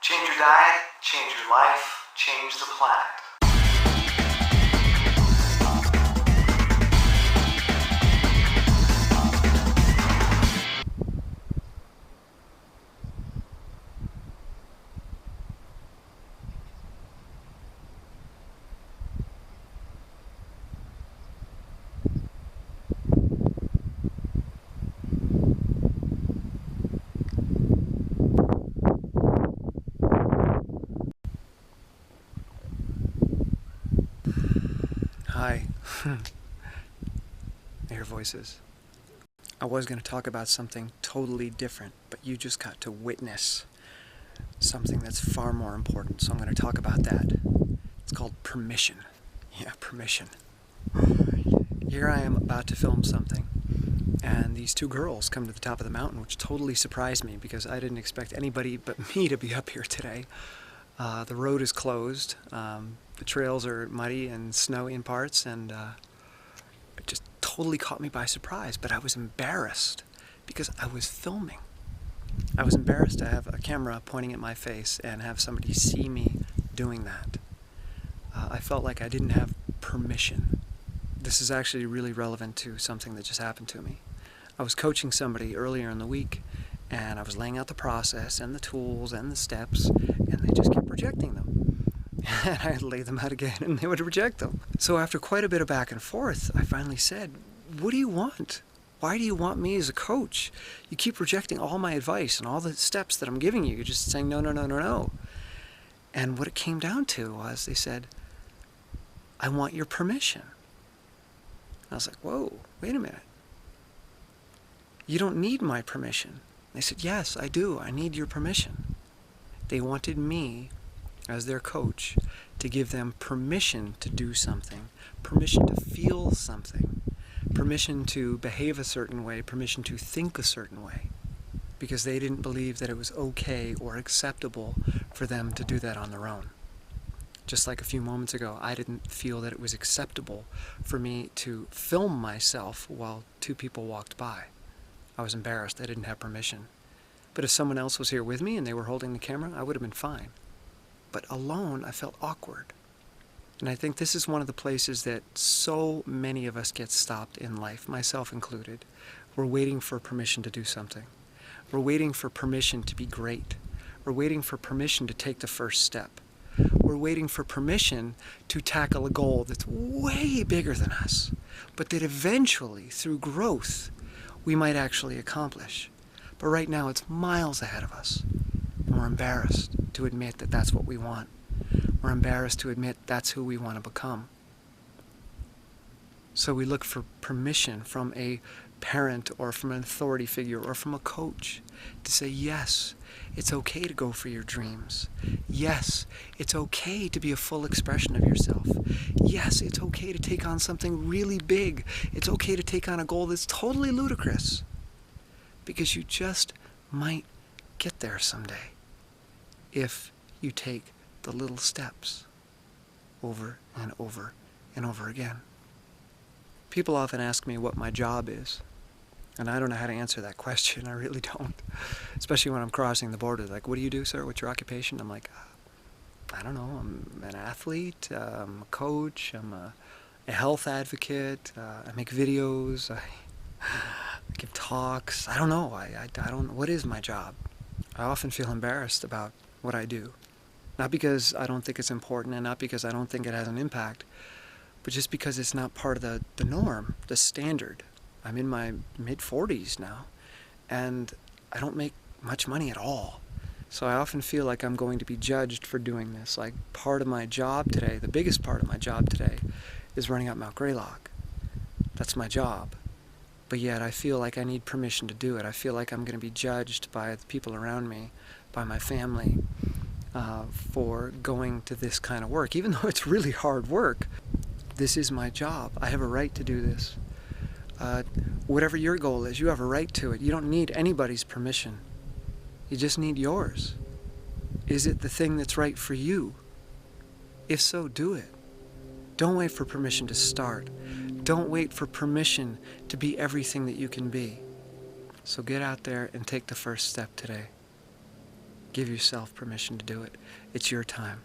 Change your diet, change your life, change the planet. Hi. Air voices. I was going to talk about something totally different, but you just got to witness something that's far more important, so I'm going to talk about that. It's called permission. Yeah, permission. Here I am about to film something, and these two girls come to the top of the mountain, which totally surprised me because I didn't expect anybody but me to be up here today. The road is closed. The trails are muddy and snowy in parts, and it just totally caught me by surprise. But I was embarrassed because I was filming. I was embarrassed to have a camera pointing at my face and have somebody see me doing that. I felt like I didn't have permission. This is actually really relevant to something that just happened to me. I was coaching somebody earlier in the week, and I was laying out the process and the tools and the steps, and they just kept rejecting them. And I'd lay them out again, and they would reject them. So after quite a bit of back and forth, I finally said, what do you want? Why do you want me as a coach? You keep rejecting all my advice and all the steps that I'm giving you. You're just saying no, no, no, no, no. And what it came down to was they said, I want your permission. I was like, whoa, wait a minute. You don't need my permission. They said, yes, I do. I need your permission. They wanted me, as their coach, to give them permission to do something, permission to feel something, permission to behave a certain way, permission to think a certain way, because they didn't believe that it was okay or acceptable for them to do that on their own. Just like a few moments ago, I didn't feel that it was acceptable for me to film myself while two people walked by. I was embarrassed. I didn't have permission. But if someone else was here with me and they were holding the camera, I would have been fine. But alone, I felt awkward. And I think this is one of the places that so many of us get stopped in life, myself included. We're waiting for permission to do something. We're waiting for permission to be great. We're waiting for permission to take the first step. We're waiting for permission to tackle a goal that's way bigger than us, but that eventually, through growth, we might actually accomplish. But right now, it's miles ahead of us. And we're embarrassed to admit that that's what we want. We're embarrassed to admit that's who we want to become. So we look for permission from a parent or from an authority figure or from a coach to say, yes, it's okay to go for your dreams. Yes, it's okay to be a full expression of yourself. Yes, it's okay to take on something really big. It's okay to take on a goal that's totally ludicrous, because you just might get there someday if you take the little steps over and over and over again. People often ask me what my job is, and I don't know how to answer that question. I really don't. Especially when I'm crossing the border. Like, what do you do, sir? What's your occupation? I'm like, I don't know. I'm an athlete. I'm a coach. I'm a health advocate. I make videos. I give talks. I don't know. I don't. What is my job? I often feel embarrassed about what I do. Not because I don't think it's important and not because I don't think it has an impact, but just because it's not part of the norm, the standard. I'm in my mid-40s now, and I don't make much money at all. So I often feel like I'm going to be judged for doing this. Like, part of my job today, the biggest part of my job today, is running up Mount Greylock. That's my job. But yet I feel like I need permission to do it. I feel like I'm going to be judged by the people around me, by my family, for going to this kind of work. Even though it's really hard work, this is my job. I have a right to do this. Whatever your goal is, you have a right to it. You don't need anybody's permission. You just need yours. Is it the thing that's right for you? If so, do it. Don't wait for permission to start. Don't wait for permission to be everything that you can be. So get out there and take the first step today. Give yourself permission to do it. It's your time.